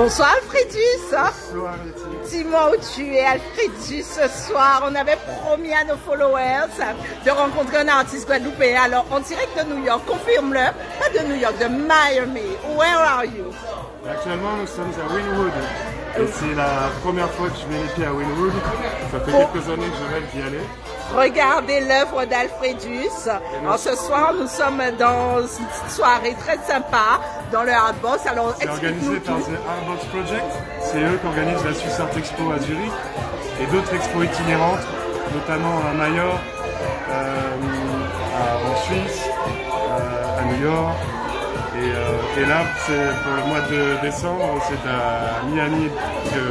Bonsoir Alfredus. Bonsoir Letty. Dis-moi où tu es Alfredus ce soir. On avait promis à nos followers de rencontrer un artiste guadeloupéen. Alors en direct de New York, confirme-le. Pas de New York, de Miami. Where are you? Actuellement nous sommes à Wynwood. Et c'est la première fois que je mets les pieds à Wynwood. Ça fait quelques années que je rêve d'y aller. Regardez l'œuvre d'Alfredus. Alors ce soir, nous sommes dans une petite soirée très sympa dans le Artbox. Alors c'est organisé par The Artbox Project. C'est eux qui organisent la Swiss Art Expo à Zurich et d'autres expos itinérantes, notamment à Majorque, en Suisse, à New York. Et là, pour le mois de décembre, c'est à Miami que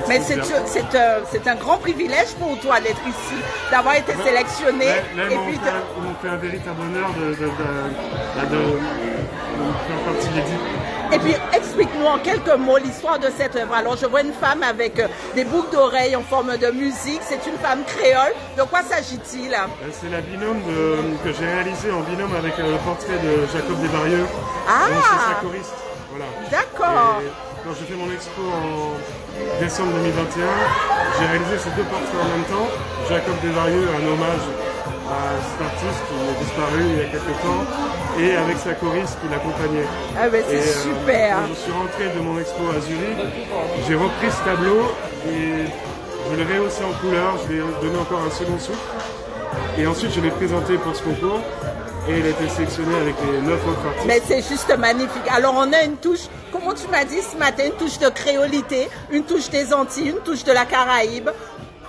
mais c'est un grand privilège pour toi d'être ici, d'avoir été sélectionné. Là, ils m'ont fait un véritable honneur de faire partie de l'équipe. Et puis, explique-nous en quelques mots l'histoire de cette œuvre. Alors, je vois une femme avec des boucles d'oreilles en forme de musique. C'est une femme créole. De quoi s'agit-il? C'est la binôme que j'ai réalisée en binôme avec le portrait de Jacob Desvarieux. Ah! C'est sa choriste. Voilà. D'accord. Quand j'ai fait mon expo en décembre 2021, j'ai réalisé ces deux portraits en même temps. Jacob Desvarieux, un hommage à cet artiste qui est disparu il y a quelques temps, et avec sa choriste qui l'accompagnait. Ah ben c'est super. Quand je suis rentré de mon expo à Zurich, j'ai repris ce tableau et je l'ai rehaussé en couleur, je lui ai donné encore un second souffle. Et ensuite je l'ai présenté pour ce concours et il a été sélectionné avec les 9 autres artistes. Mais c'est juste magnifique. Alors on a une touche, comment tu m'as dit ce matin, une touche de créolité, une touche des Antilles, une touche de la Caraïbe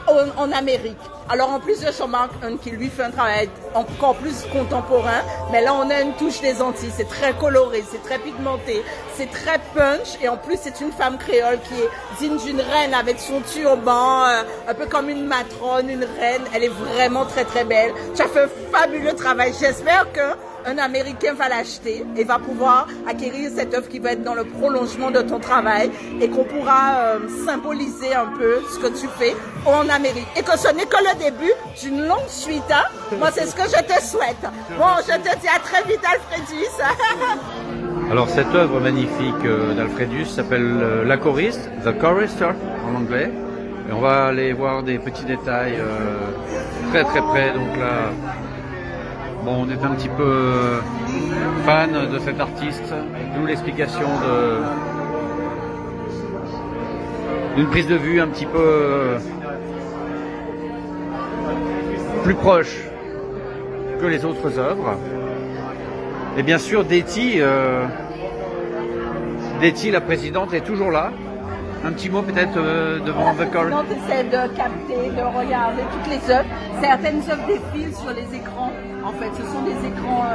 en Amérique. Alors en plus de Jean-Marc qui lui fait un travail encore plus contemporain, mais là on a une touche des Antilles, c'est très coloré, c'est très pigmenté, c'est très punch et en plus c'est une femme créole qui est digne d'une reine avec son turban, un peu comme une matrone, une reine, elle est vraiment très très belle. Tu as fait un fabuleux travail, j'espère qu'un Américain va l'acheter et va pouvoir acquérir cette œuvre qui va être dans le prolongement de ton travail et qu'on pourra symboliser un peu ce que tu fais en Amérique. Et que ce n'est que le début d'une longue suite. Hein? Moi, c'est ce que je te souhaite. Bon, je te dis à très vite, Alfredus. Alors, cette œuvre magnifique d'Alfredus s'appelle La Choriste, The Chorister en anglais. Et on va aller voir des petits détails très très près. Donc là, bon, on est un petit peu fan de cet artiste, d'où l'explication d'une prise de vue un petit peu plus proche que les autres œuvres. Et bien sûr, Detty, la présidente, est toujours là. Un petit mot peut-être devant The Chorus. La présidente essaie de capter, de regarder toutes les œuvres. Certaines œuvres défilent sur les écrans. En fait, ce sont des écrans...